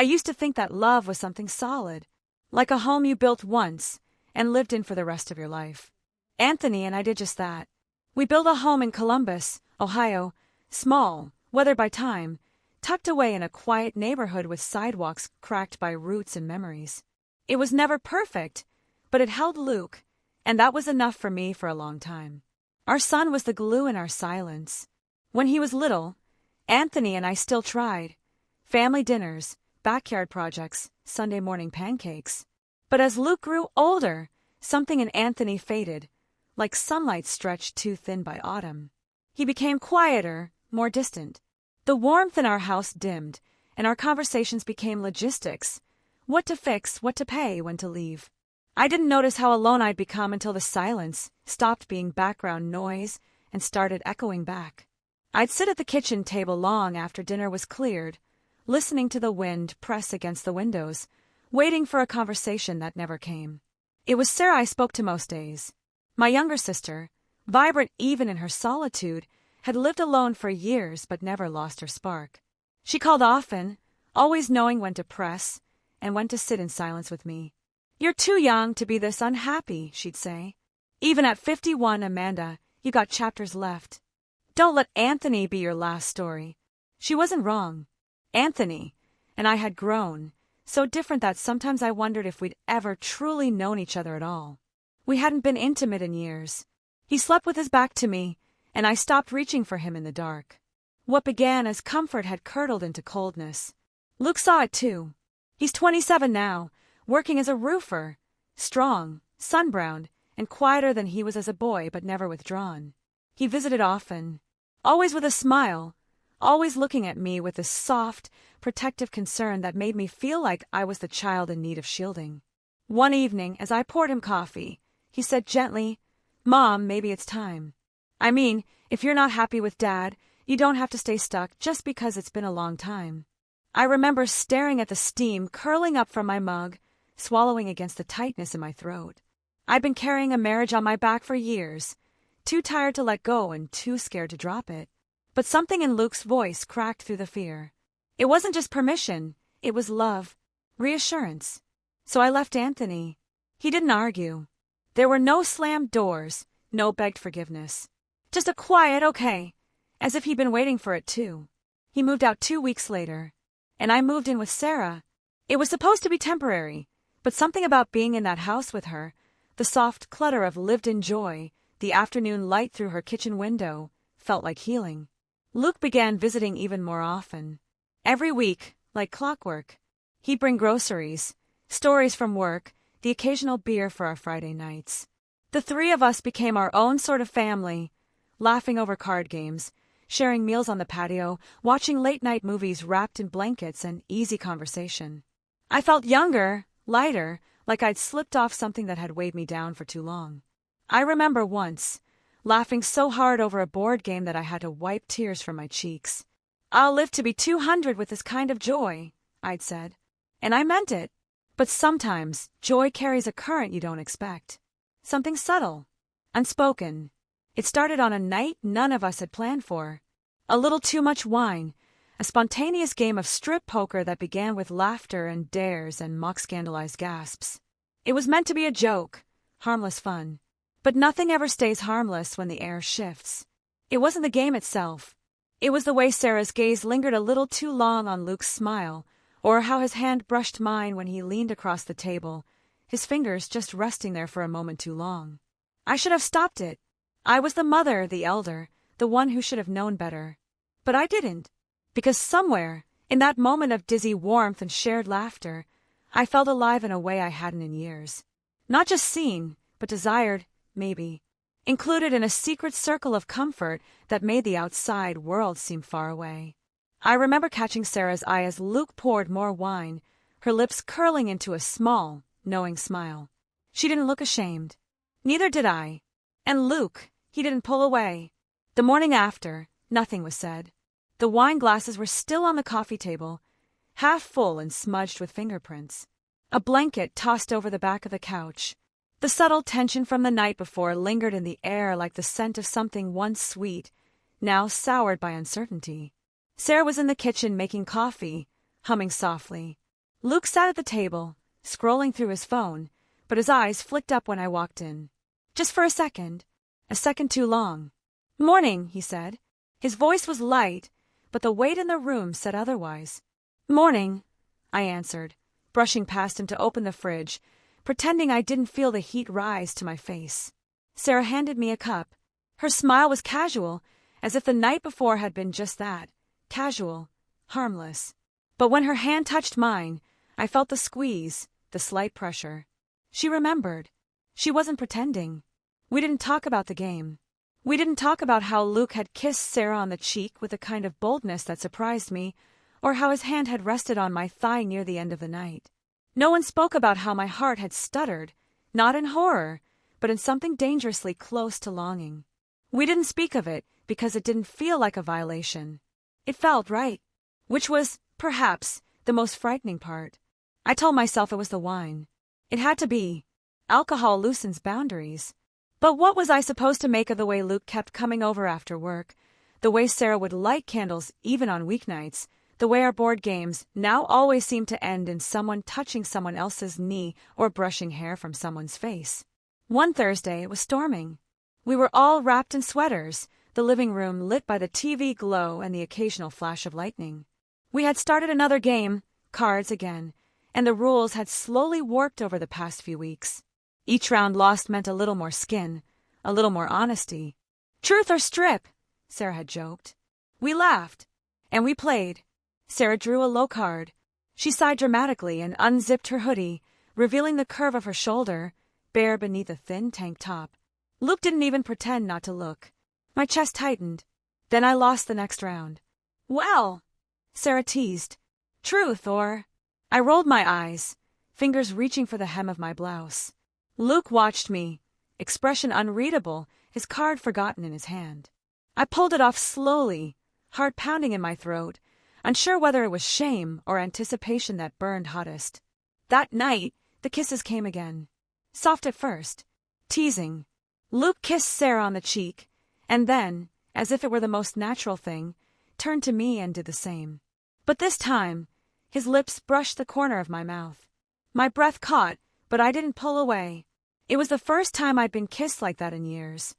I used to think that love was something solid, like a home you built once and lived in for the rest of your life. Anthony and I did just that. We built a home in Columbus, Ohio, small, weathered by time, tucked away in a quiet neighborhood with sidewalks cracked by roots and memories. It was never perfect, but it held Luke, and that was enough for me for a long time. Our son was the glue in our silence. When he was little, Anthony and I still tried. Family dinners, backyard projects, Sunday morning pancakes. But as Luke grew older, something in Anthony faded, like sunlight stretched too thin by autumn. He became quieter, more distant. The warmth in our house dimmed, and our conversations became logistics. What to fix, what to pay, when to leave. I didn't notice how alone I'd become until the silence stopped being background noise and started echoing back. I'd sit at the kitchen table long after dinner was cleared, listening to the wind press against the windows, waiting for a conversation that never came. It was Sarah I spoke to most days. My younger sister, vibrant even in her solitude, had lived alone for years but never lost her spark. She called often, always knowing when to press and when to sit in silence with me. "You're too young to be this unhappy," she'd say. "Even at 51, Amanda, you got chapters left. Don't let Anthony be your last story." She wasn't wrong. Anthony and I had grown, so different that sometimes I wondered if we'd ever truly known each other at all. We hadn't been intimate in years. He slept with his back to me, and I stopped reaching for him in the dark. What began as comfort had curdled into coldness. Luke saw it too. He's 27 now, working as a roofer, strong, sun-browned, and quieter than he was as a boy, but never withdrawn. He visited often, always with a smile, always looking at me with a soft, protective concern that made me feel like I was the child in need of shielding. One evening, as I poured him coffee, he said gently, "Mom, maybe it's time. I mean, if you're not happy with Dad, you don't have to stay stuck just because it's been a long time." I remember staring at the steam curling up from my mug, swallowing against the tightness in my throat. I'd been carrying a marriage on my back for years, too tired to let go and too scared to drop it. But something in Luke's voice cracked through the fear. It wasn't just permission, it was love, reassurance. So I left Anthony. He didn't argue. There were no slammed doors, no begged forgiveness. Just a quiet okay, as if he'd been waiting for it too. He moved out 2 weeks later, and I moved in with Sarah. It was supposed to be temporary, but something about being in that house with her, the soft clutter of lived-in joy, the afternoon light through her kitchen window, felt like healing. Luke began visiting even more often. Every week, like clockwork. He'd bring groceries, stories from work, the occasional beer for our Friday nights. The three of us became our own sort of family, laughing over card games, sharing meals on the patio, watching late-night movies wrapped in blankets and easy conversation. I felt younger, lighter, like I'd slipped off something that had weighed me down for too long. I remember once, laughing so hard over a board game that I had to wipe tears from my cheeks. "I'll live to be 200 with this kind of joy," I'd said. And I meant it. But sometimes, joy carries a current you don't expect. Something subtle, unspoken. It started on a night none of us had planned for. A little too much wine, a spontaneous game of strip poker that began with laughter and dares and mock-scandalized gasps. It was meant to be a joke, harmless fun. But nothing ever stays harmless when the air shifts. It wasn't the game itself. It was the way Sarah's gaze lingered a little too long on Luke's smile, or how his hand brushed mine when he leaned across the table, his fingers just resting there for a moment too long. I should have stopped it. I was the mother, the elder, the one who should have known better. But I didn't, because somewhere, in that moment of dizzy warmth and shared laughter, I felt alive in a way I hadn't in years. Not just seen, but desired, maybe. Included in a secret circle of comfort that made the outside world seem far away. I remember catching Sarah's eye as Luke poured more wine, her lips curling into a small, knowing smile. She didn't look ashamed. Neither did I. And Luke, he didn't pull away. The morning after, nothing was said. The wine glasses were still on the coffee table, half full and smudged with fingerprints. A blanket tossed over the back of the couch. The subtle tension from the night before lingered in the air like the scent of something once sweet, now soured by uncertainty. Sarah was in the kitchen making coffee, humming softly. Luke sat at the table, scrolling through his phone, but his eyes flicked up when I walked in. Just for a second too long. "Morning," he said. His voice was light, but the weight in the room said otherwise. "Morning," I answered, brushing past him to open the fridge, pretending I didn't feel the heat rise to my face. Sarah handed me a cup. Her smile was casual, as if the night before had been just that, casual, harmless. But when her hand touched mine, I felt the squeeze, the slight pressure. She remembered. She wasn't pretending. We didn't talk about the game. We didn't talk about how Luke had kissed Sarah on the cheek with a kind of boldness that surprised me, or how his hand had rested on my thigh near the end of the night. No one spoke about how my heart had stuttered, not in horror, but in something dangerously close to longing. We didn't speak of it because it didn't feel like a violation. It felt right, which was, perhaps, the most frightening part. I told myself it was the wine. It had to be. Alcohol loosens boundaries. But what was I supposed to make of the way Luke kept coming over after work, the way Sarah would light candles even on weeknights, the way our board games now always seemed to end in someone touching someone else's knee or brushing hair from someone's face? One Thursday it was storming. We were all wrapped in sweaters, the living room lit by the TV glow and the occasional flash of lightning. We had started another game, cards again, and the rules had slowly warped over the past few weeks. Each round lost meant a little more skin, a little more honesty. Truth or strip, Sarah had joked. We laughed, and we played. Sarah drew a low card. She sighed dramatically and unzipped her hoodie, revealing the curve of her shoulder, bare beneath a thin tank top. Luke didn't even pretend not to look. My chest tightened. Then I lost the next round. "Well," Sarah teased. "Truth or—" I rolled my eyes, fingers reaching for the hem of my blouse. Luke watched me, expression unreadable, his card forgotten in his hand. I pulled it off slowly, heart pounding in my throat, unsure whether it was shame or anticipation that burned hottest. That night, the kisses came again. Soft at first, teasing. Luke kissed Sarah on the cheek, and then, as if it were the most natural thing, turned to me and did the same. But this time, his lips brushed the corner of my mouth. My breath caught, but I didn't pull away. It was the first time I'd been kissed like that in years.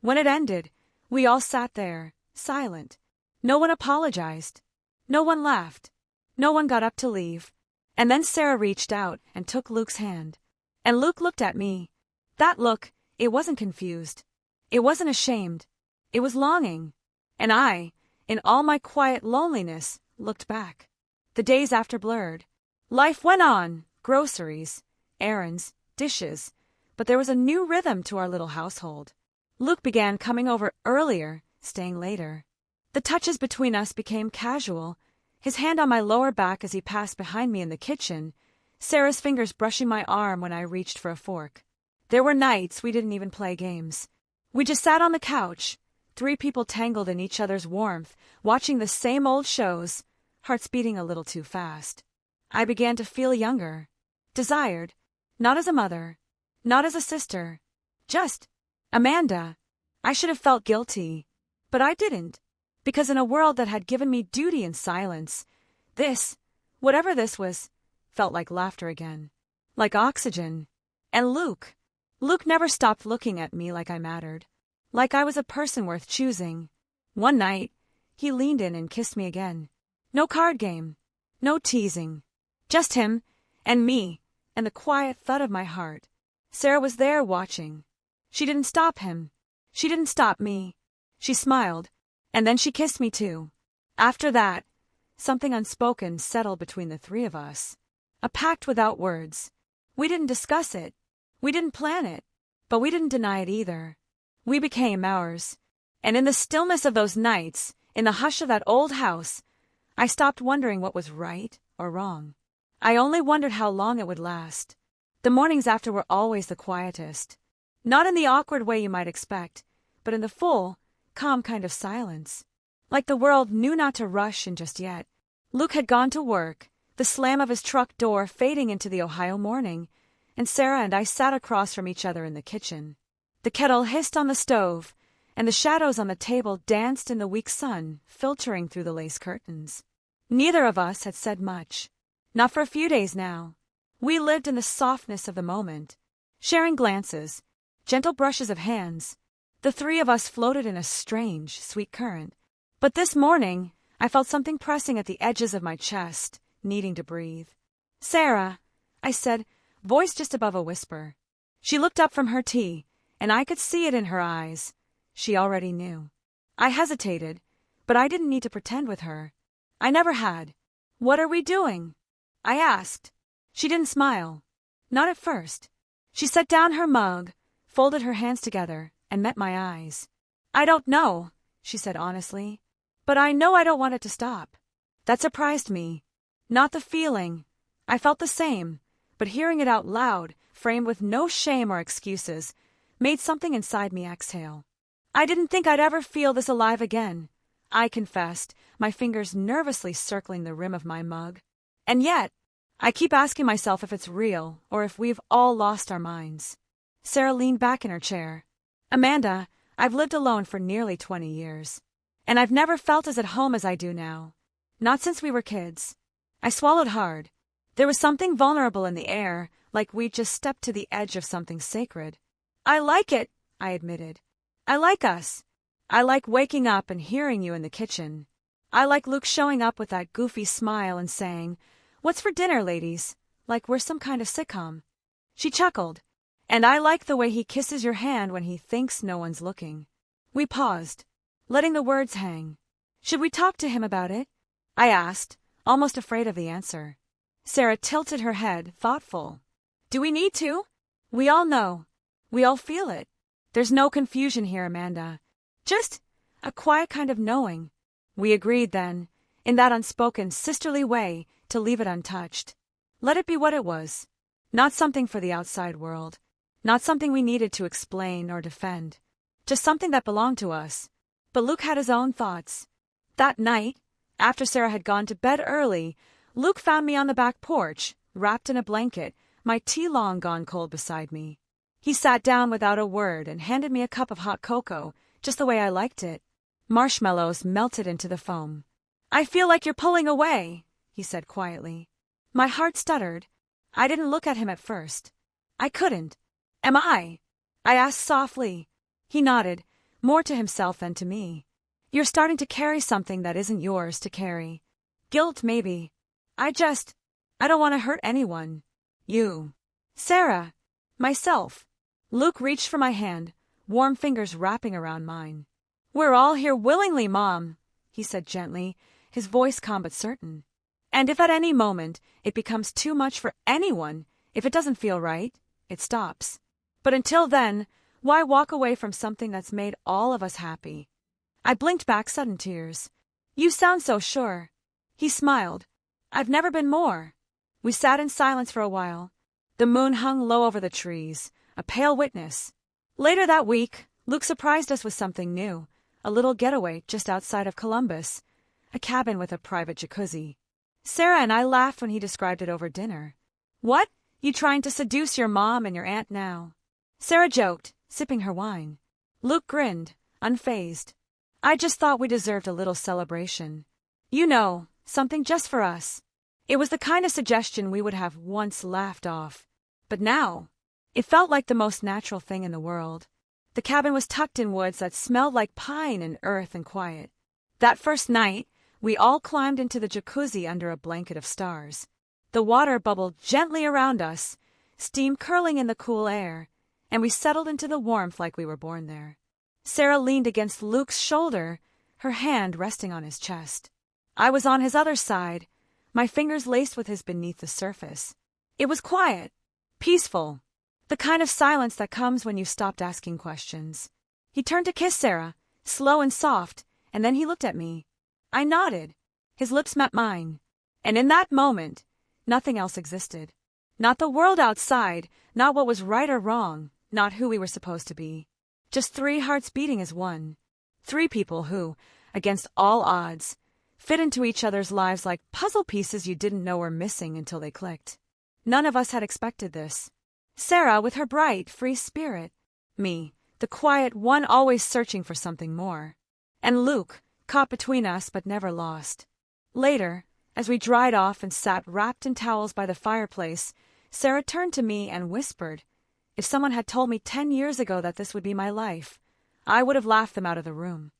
When it ended, we all sat there, silent. No one apologized. No one laughed. No one got up to leave. And then Sarah reached out and took Luke's hand. And Luke looked at me. That look, it wasn't confused. It wasn't ashamed. It was longing. And I, in all my quiet loneliness, looked back. The days after blurred. Life went on, groceries, errands, dishes, but there was a new rhythm to our little household. Luke began coming over earlier, staying later. The touches between us became casual, his hand on my lower back as he passed behind me in the kitchen, Sarah's fingers brushing my arm when I reached for a fork. There were nights we didn't even play games. We just sat on the couch, 3 people tangled in each other's warmth, watching the same old shows, hearts beating a little too fast. I began to feel younger, desired, not as a mother, not as a sister, just Amanda. I should have felt guilty, but I didn't, because in a world that had given me duty and silence, this, whatever this was, felt like laughter again, like oxygen. And Luke never stopped looking at me like I mattered, like I was a person worth choosing. One night, he leaned in and kissed me again. No card game, no teasing, just him and me and the quiet thud of my heart. Sarah was there watching. She didn't stop him. She didn't stop me. She smiled, and then she kissed me too. After that, something unspoken settled between the 3 of us. A pact without words. We didn't discuss it. We didn't plan it. But we didn't deny it either. We became ours. And in the stillness of those nights, in the hush of that old house, I stopped wondering what was right or wrong. I only wondered how long it would last. The mornings after were always the quietest. Not in the awkward way you might expect, but in the full, calm kind of silence. Like the world knew not to rush in just yet. Luke had gone to work, the slam of his truck door fading into the Ohio morning, and Sarah and I sat across from each other in the kitchen. The kettle hissed on the stove, and the shadows on the table danced in the weak sun, filtering through the lace curtains. Neither of us had said much. Not for a few days now. We lived in the softness of the moment, sharing glances, gentle brushes of hands. The three of us floated in a strange, sweet current. But this morning, I felt something pressing at the edges of my chest, needing to breathe. "Sarah," I said, voice just above a whisper. She looked up from her tea, and I could see it in her eyes. She already knew. I hesitated, but I didn't need to pretend with her. I never had. "What are we doing?" I asked. She didn't smile. Not at first. She set down her mug, folded her hands together, and met my eyes. "I don't know," she said honestly, "but I know I don't want it to stop." That surprised me. Not the feeling. I felt the same, but hearing it out loud, framed with no shame or excuses, made something inside me exhale. I didn't think I'd ever feel this alive again, I confessed, my fingers nervously circling the rim of my mug. And yet, I keep asking myself if it's real or if we've all lost our minds. Sarah leaned back in her chair. "Amanda, I've lived alone for nearly 20 years. And I've never felt as at home as I do now. Not since we were kids." I swallowed hard. There was something vulnerable in the air, like we'd just stepped to the edge of something sacred. "I like it," I admitted. "I like us. I like waking up and hearing you in the kitchen. I like Luke showing up with that goofy smile and saying, 'What's for dinner, ladies?' like we're some kind of sitcom." She chuckled. "And I like the way he kisses your hand when he thinks no one's looking." We paused, letting the words hang. "Should we talk to him about it?" I asked, almost afraid of the answer. Sarah tilted her head, thoughtful. "Do we need to? We all know. We all feel it. There's no confusion here, Amanda. Just a quiet kind of knowing." We agreed then, in that unspoken, sisterly way, to leave it untouched. Let it be what it was. Not something for the outside world. Not something we needed to explain or defend. Just something that belonged to us. But Luke had his own thoughts. That night, after Sarah had gone to bed early, Luke found me on the back porch, wrapped in a blanket, my tea long gone cold beside me. He sat down without a word and handed me a cup of hot cocoa, just the way I liked it. Marshmallows melted into the foam. "I feel like you're pulling away," he said quietly. My heart stuttered. I didn't look at him at first. I couldn't. "Am I?" I asked softly. He nodded, more to himself than to me. "You're starting to carry something that isn't yours to carry. Guilt, maybe. I don't want to hurt anyone. You. Sarah. Myself." Luke reached for my hand, warm fingers wrapping around mine. "We're all here willingly, Mom," he said gently, his voice calm but certain. "And if at any moment it becomes too much for anyone, if it doesn't feel right, it stops. But until then, why walk away from something that's made all of us happy?" I blinked back sudden tears. "You sound so sure." He smiled. "I've never been more." We sat in silence for a while. The moon hung low over the trees, a pale witness. Later that week, Luke surprised us with something new, a little getaway just outside of Columbus, a cabin with a private jacuzzi. Sarah and I laughed when he described it over dinner. "What? You trying to seduce your mom and your aunt now?" Sarah joked, sipping her wine. Luke grinned, unfazed. "I just thought we deserved a little celebration. You know, something just for us." It was the kind of suggestion we would have once laughed off. But now, it felt like the most natural thing in the world. The cabin was tucked in woods that smelled like pine and earth and quiet. That first night, we all climbed into the jacuzzi under a blanket of stars. The water bubbled gently around us, steam curling in the cool air, and we settled into the warmth like we were born there. Sarah leaned against Luke's shoulder, her hand resting on his chest. I was on his other side, my fingers laced with his beneath the surface. It was quiet, peaceful, the kind of silence that comes when you stopped asking questions. He turned to kiss Sarah, slow and soft, and then he looked at me. I nodded. His lips met mine. And in that moment, nothing else existed. Not the world outside, not what was right or wrong, not who we were supposed to be. Just three hearts beating as one. Three people who, against all odds, fit into each other's lives like puzzle pieces you didn't know were missing until they clicked. None of us had expected this. Sarah with her bright, free spirit. Me, the quiet one always searching for something more. And Luke, caught between us but never lost. Later, As we dried off and sat wrapped in towels by the fireplace, Sarah turned to me and whispered, "If someone had told me 10 years ago that this would be my life, I would have laughed them out of the room."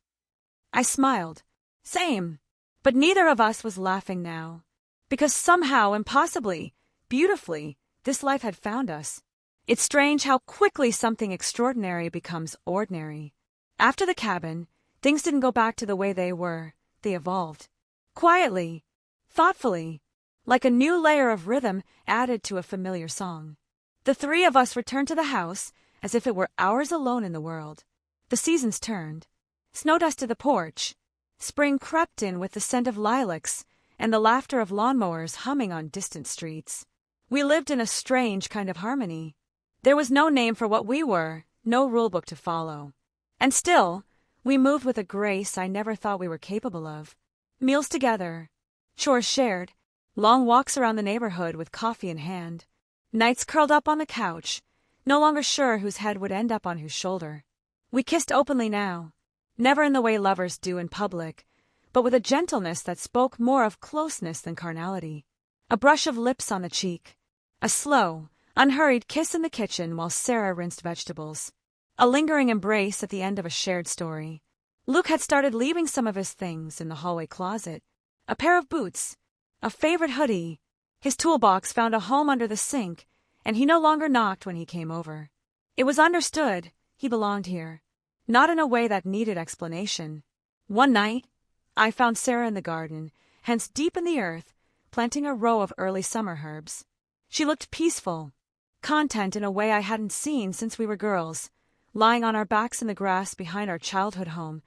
I smiled. Same. But neither of us was laughing now. Because somehow, impossibly, beautifully, this life had found us. It's strange how quickly something extraordinary becomes ordinary. After the cabin, things didn't go back to the way they were. They evolved. Quietly, thoughtfully, like a new layer of rhythm added to a familiar song. The three of us returned to the house as if it were ours alone in the world. The seasons turned. Snow dusted the porch. Spring crept in with the scent of lilacs and the laughter of lawnmowers humming on distant streets. We lived in a strange kind of harmony. There was no name for what we were, no rulebook to follow. And still, we moved with a grace I never thought we were capable of. Meals together, chores shared, long walks around the neighborhood with coffee in hand, nights curled up on the couch, no longer sure whose head would end up on whose shoulder. We kissed openly now, never in the way lovers do in public, but with a gentleness that spoke more of closeness than carnality. A brush of lips on the cheek, a slow, unhurried kiss in the kitchen while Sarah rinsed vegetables, a lingering embrace at the end of a shared story. Luke had started leaving some of his things in the hallway closet, a pair of boots, a favorite hoodie. His toolbox found a home under the sink, and he no longer knocked when he came over. It was understood he belonged here, not in a way that needed explanation. One night, I found Sarah in the garden, hence deep in the earth, planting a row of early summer herbs. She looked peaceful, content in a way I hadn't seen since we were girls, lying on our backs in the grass behind our childhood home,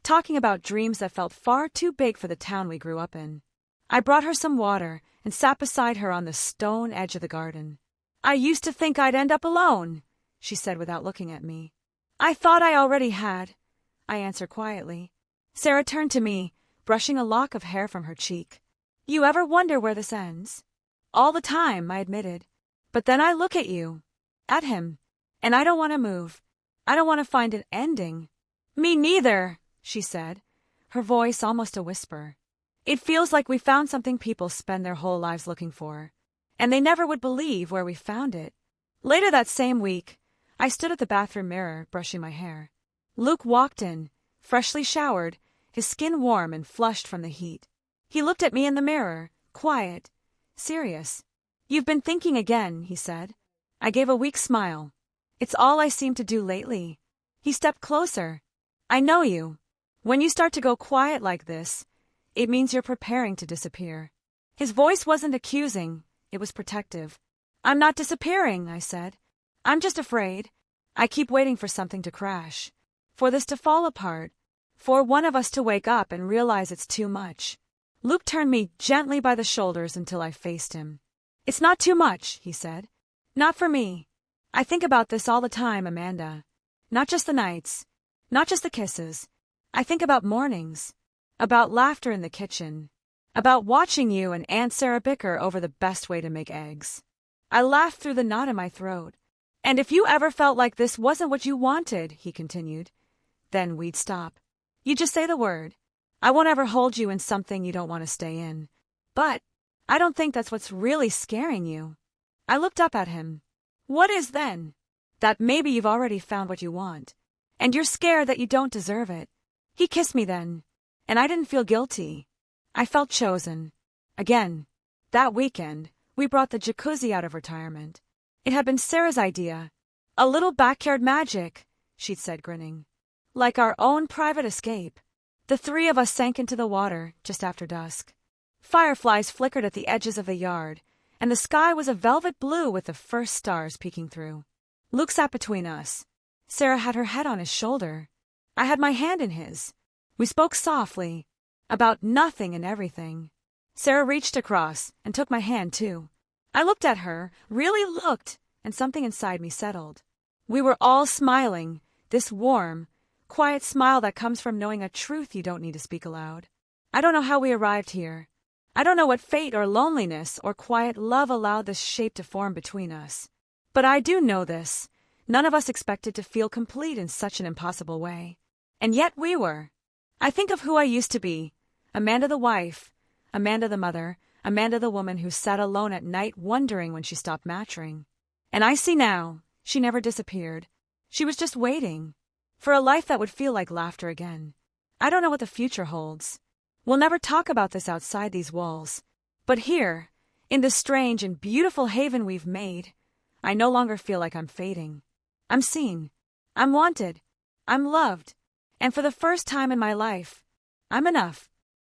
talking about dreams that felt far too big for the town we grew up in. I brought her some water and sat beside her on the stone edge of the garden. "I used to think I'd end up alone," she said without looking at me. "I thought I already had," I answered quietly. Sarah turned to me, brushing a lock of hair from her cheek. "You ever wonder where this ends?" "All the time," I admitted. "But then I look at you, at him, and I don't want to move. I don't want to find an ending." "Me neither," she said, her voice almost a whisper. "It feels like we found something people spend their whole lives looking for, and they never would believe where we found it." Later that same week, I stood at the bathroom mirror, brushing my hair. Luke walked in, freshly showered, his skin warm and flushed from the heat. He looked at me in the mirror, quiet, serious. "You've been thinking again," he said. I gave a weak smile. "It's all I seem to do lately." He stepped closer. "I know you. When you start to go quiet like this, it means you're preparing to disappear." His voice wasn't accusing, it was protective. "I'm not disappearing," I said. "I'm just afraid. I keep waiting for something to crash, for this to fall apart, for one of us to wake up and realize it's too much." Luke turned me gently by the shoulders until I faced him. "It's not too much," he said. "Not for me. I think about this all the time, Amanda. Not just the nights, not just the kisses. I think about mornings, about laughter in the kitchen, about watching you and Aunt Sarah bicker over the best way to make eggs." I laughed through the knot in my throat. "And if you ever felt like this wasn't what you wanted," he continued, "then we'd stop. You just say the word. I won't ever hold you in something you don't want to stay in. But I don't think that's what's really scaring you." I looked up at him. "What is then?" "That maybe you've already found what you want, and you're scared that you don't deserve it." He kissed me then, and I didn't feel guilty. I felt chosen. Again, that weekend, we brought the jacuzzi out of retirement. It had been Sarah's idea. "A little backyard magic," she'd said, grinning. "Like our own private escape." The three of us sank into the water just after dusk. Fireflies flickered at the edges of the yard, and the sky was a velvet blue with the first stars peeking through. Luke sat between us. Sarah had her head on his shoulder. I had my hand in his. We spoke softly, about nothing and everything. Sarah reached across and took my hand, too. I looked at her, really looked, and something inside me settled. We were all smiling, this warm, quiet smile that comes from knowing a truth you don't need to speak aloud. I don't know how we arrived here. I don't know what fate or loneliness or quiet love allowed this shape to form between us. But I do know this. None of us expected to feel complete in such an impossible way. And yet we were. I think of who I used to be, Amanda the wife, Amanda the mother, Amanda the woman who sat alone at night wondering when she stopped matching. And I see now, she never disappeared. She was just waiting for a life that would feel like laughter again. I don't know what the future holds. We'll never talk about this outside these walls. But here, in this strange and beautiful haven we've made, I no longer feel like I'm fading. I'm seen. I'm wanted. I'm loved. And for the first time in my life, I'm enough.